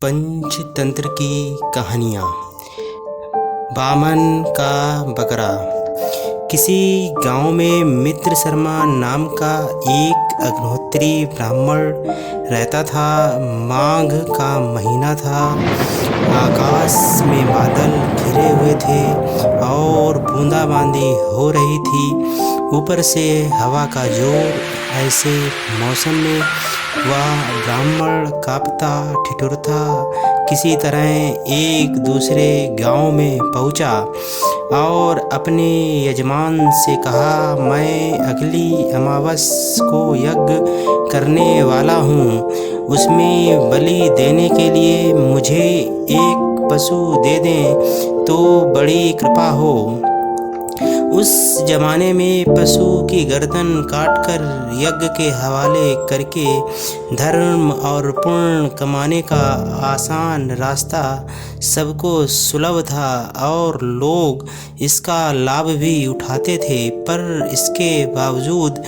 पंचतंत्र की कहानियाँ। बामन का बकरा। किसी गांव में मित्र शर्मा नाम का एक अग्निहोत्री ब्राह्मण रहता था। माघ का महीना था। आकाश में बादल घिरे हुए थे और बूंदाबांदी हो रही थी। ऊपर से हवा का जोर। ऐसे मौसम में वह ब्राह्मण कांपता ठिठुरता किसी तरह एक दूसरे गांव में पहुंचा और अपने यजमान से कहा, मैं अगली अमावस को यज्ञ करने वाला हूँ। उसमें बलि देने के लिए मुझे एक पशु दे दें तो बड़ी कृपा हो। उस जमाने में पशु की गर्दन काटकर यज्ञ के हवाले करके धर्म और पुण्य कमाने का आसान रास्ता सबको सुलभ था और लोग इसका लाभ भी उठाते थे। पर इसके बावजूद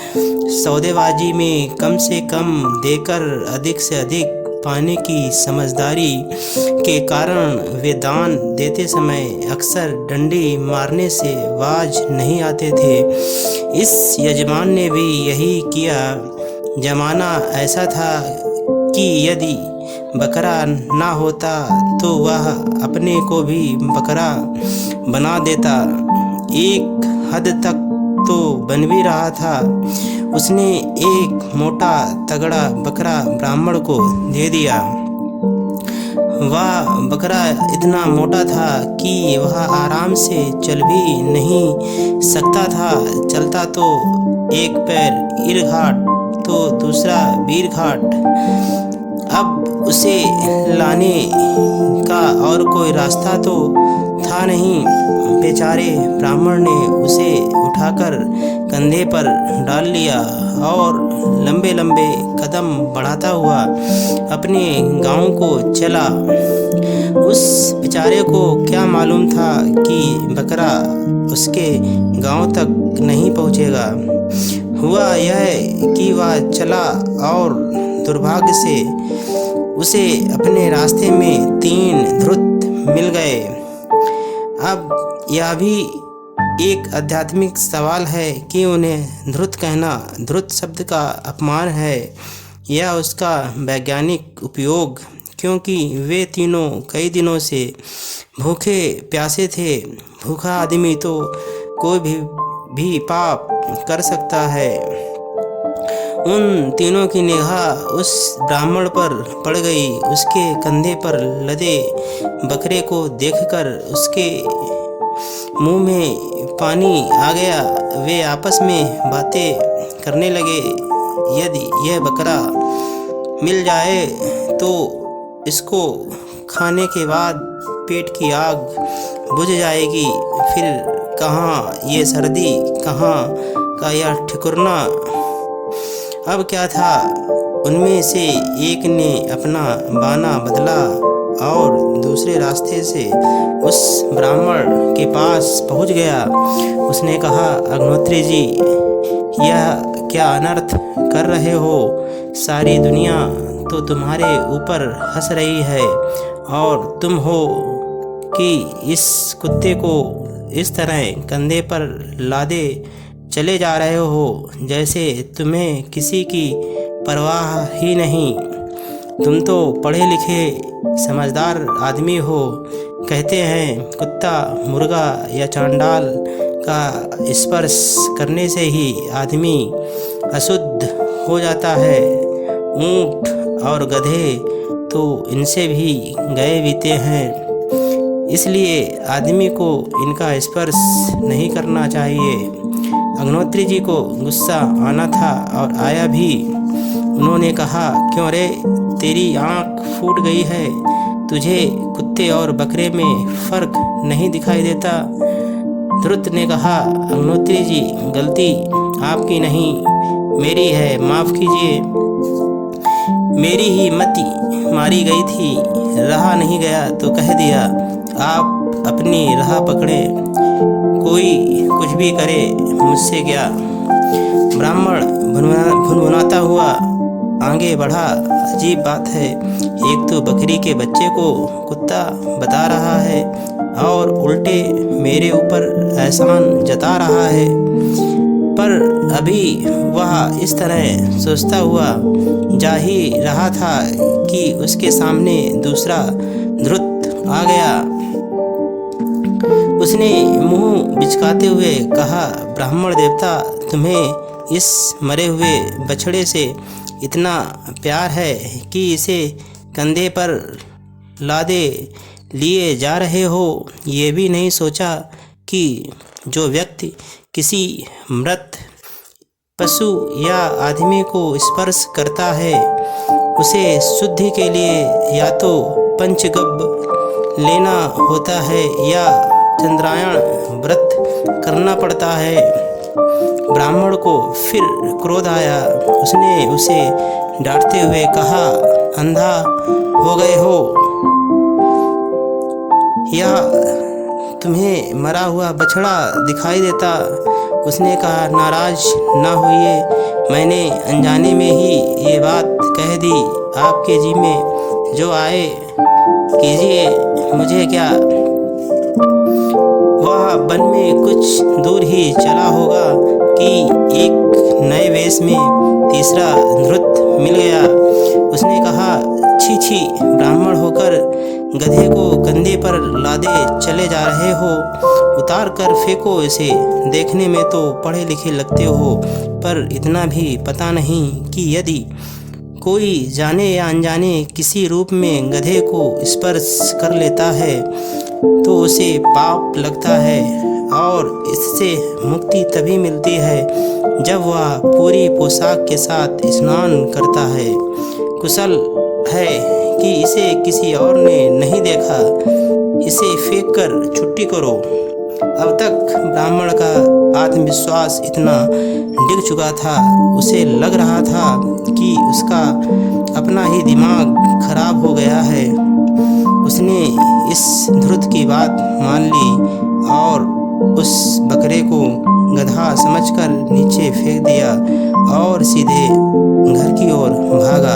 सौदेबाजी में कम से कम देकर अधिक से अधिक पाने की समझदारी के कारण वे दान देते समय अक्सर डंडी मारने से बाज नहीं आते थे। इस यजमान ने भी यही किया। जमाना ऐसा था कि यदि बकरा ना होता तो वह अपने को भी बकरा बना देता। एक हद तक तो बन भी रहा था। उसने एक मोटा तगड़ा बकरा ब्राह्मण को दे दिया। वह बकरा इतना मोटा था कि वह आराम से चल भी नहीं सकता था। चलता तो एक पैर इरघाट तो दूसरा बीरघाट। अब उसे लाने का और कोई रास्ता तो था नहीं। बेचारे ब्राह्मण ने उसे उठाकर कंधे पर डाल लिया और लंबे लंबे कदम बढ़ाता हुआ अपने गांव को चला। उस बेचारे को क्या मालूम था कि बकरा उसके गांव तक नहीं पहुंचेगा। हुआ यह कि वह चला और दुर्भाग्य से उसे अपने रास्ते में 3 धूर्त मिल गए। अब यह भी एक आध्यात्मिक सवाल है कि उन्हें धूर्त कहना धूर्त शब्द का अपमान है या उसका वैज्ञानिक उपयोग, क्योंकि वे तीनों कई दिनों से भूखे प्यासे थे। भूखा आदमी तो कोई भी पाप कर सकता है। उन तीनों की निगाह उस ब्राह्मण पर पड़ गई। उसके कंधे पर लदे बकरे को देखकर उसके मुंह में पानी आ गया। वे आपस में बातें करने लगे। यदि यह बकरा मिल जाए तो इसको खाने के बाद पेट की आग बुझ जाएगी। फिर कहाँ ये सर्दी, कहाँ का यह ठिकुरना। अब क्या था, उनमें से एक ने अपना बाना बदला और दूसरे रास्ते से उस ब्राह्मण के पास पहुंच गया। उसने कहा, अग्निहोत्री जी, यह क्या अनर्थ कर रहे हो? सारी दुनिया तो तुम्हारे ऊपर हंस रही है और तुम हो कि इस कुत्ते को इस तरह कंधे पर लादे चले जा रहे हो जैसे तुम्हें किसी की परवाह ही नहीं। तुम तो पढ़े लिखे समझदार आदमी हो। कहते हैं कुत्ता, मुर्गा या चांडाल का स्पर्श करने से ही आदमी अशुद्ध हो जाता है। ऊंट और गधे तो इनसे भी गए बीते हैं। इसलिए आदमी को इनका स्पर्श नहीं करना चाहिए। अग्निहोत्री जी को गुस्सा आना था और आया भी। उन्होंने कहा, क्यों रे, तेरी आँख फूट गई है? तुझे कुत्ते और बकरे में फर्क नहीं दिखाई देता? धूर्त ने कहा, अग्निहोत्री जी, गलती आपकी नहीं मेरी है, माफ़ कीजिए। मेरी ही मति मारी गई थी। रहा नहीं गया तो कह दिया। आप अपनी राह पकड़ें, कोई कुछ भी करे, मुझसे क्या। ब्राह्मण भुनभुनाता हुआ आगे बढ़ा। अजीब बात है, एक तो बकरी के बच्चे को कुत्ता बता रहा है और उल्टे मेरे ऊपर एहसान जता रहा है। पर अभी वह इस तरह सोचता हुआ जा ही रहा था कि उसके सामने दूसरा धूर्त आ गया। उसने मुंह बिचकाते हुए कहा, ब्राह्मण देवता, तुम्हें इस मरे हुए बछड़े से इतना प्यार है कि इसे कंधे पर लादे लिए जा रहे हो। ये भी नहीं सोचा कि जो व्यक्ति किसी मृत पशु या आदमी को स्पर्श करता है उसे शुद्धि के लिए या तो पंचगव्य लेना होता है या चंद्रायण व्रत करना पड़ता है। ब्राह्मण को फिर क्रोध आया। उसने उसे डांटते हुए कहा, अंधा हो गए हो या तुम्हें मरा हुआ बछड़ा दिखाई देता? उसने कहा, नाराज ना होइए, मैंने अनजाने में ही ये बात कह दी। आपके जी में जो आए कीजिए, मुझे क्या। वह वन में कुछ दूर ही चला होगा कि एक नए वेश में तीसरा धूर्त मिल गया। उसने कहा, छी छी, ब्राह्मण होकर गधे को कंधे पर लादे चले जा रहे हो, उतार कर फेंको इसे। देखने में तो पढ़े लिखे लगते हो, पर इतना भी पता नहीं कि यदि कोई जाने या अनजाने किसी रूप में गधे को स्पर्श कर लेता है तो उसे पाप लगता है और इससे मुक्ति तभी मिलती है जब वह पूरी पोशाक के साथ स्नान करता है। कुशल है कि इसे किसी और ने नहीं देखा। इसे फेंक कर छुट्टी करो। अब तक ब्राह्मण का आत्मविश्वास इतना डिग चुका था, उसे लग रहा था कि उसका अपना ही दिमाग खराब हो गया है। उसने इस धूर्त की बात मान ली और उस बकरे को गधा समझकर नीचे फेंक दिया और सीधे घर की ओर भागा।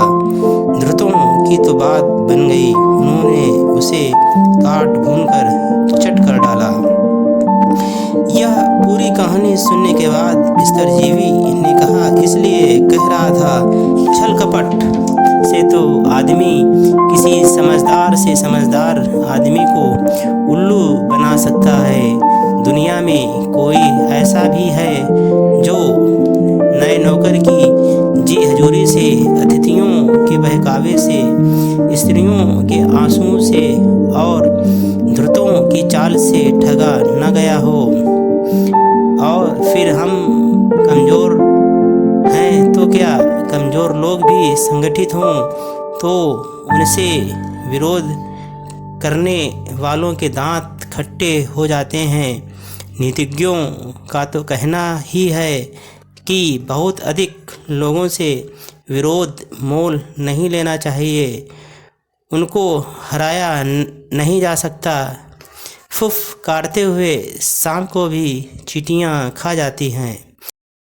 धूर्तों की तो बात बन गई। उन्होंने उसे काट भून कर चट कर डाला। यह पूरी कहानी सुनने के बाद बिस्तरजीवी ने कहा, इसलिए कह रहा था, छल कपट से तो आदमी किसी समझदार से समझदार आदमी को उल्लू बना सकता है। दुनिया में कोई ऐसा भी है जो नए नौकर की जी हजूरी से, अतिथियों के बहकावे से, स्त्रियों के आंसुओं से और धूर्तों की चाल से ठगा न गया हो। और फिर हम कमज़ोर हैं तो क्या, कमज़ोर लोग भी संगठित हों तो उनसे विरोध करने वालों के दांत खट्टे हो जाते हैं। नीतिज्ञों का तो कहना ही है कि बहुत अधिक लोगों से विरोध मोल नहीं लेना चाहिए, उनको हराया नहीं जा सकता। फुफ काटते हुए सांप को भी चींटियां खा जाती हैं।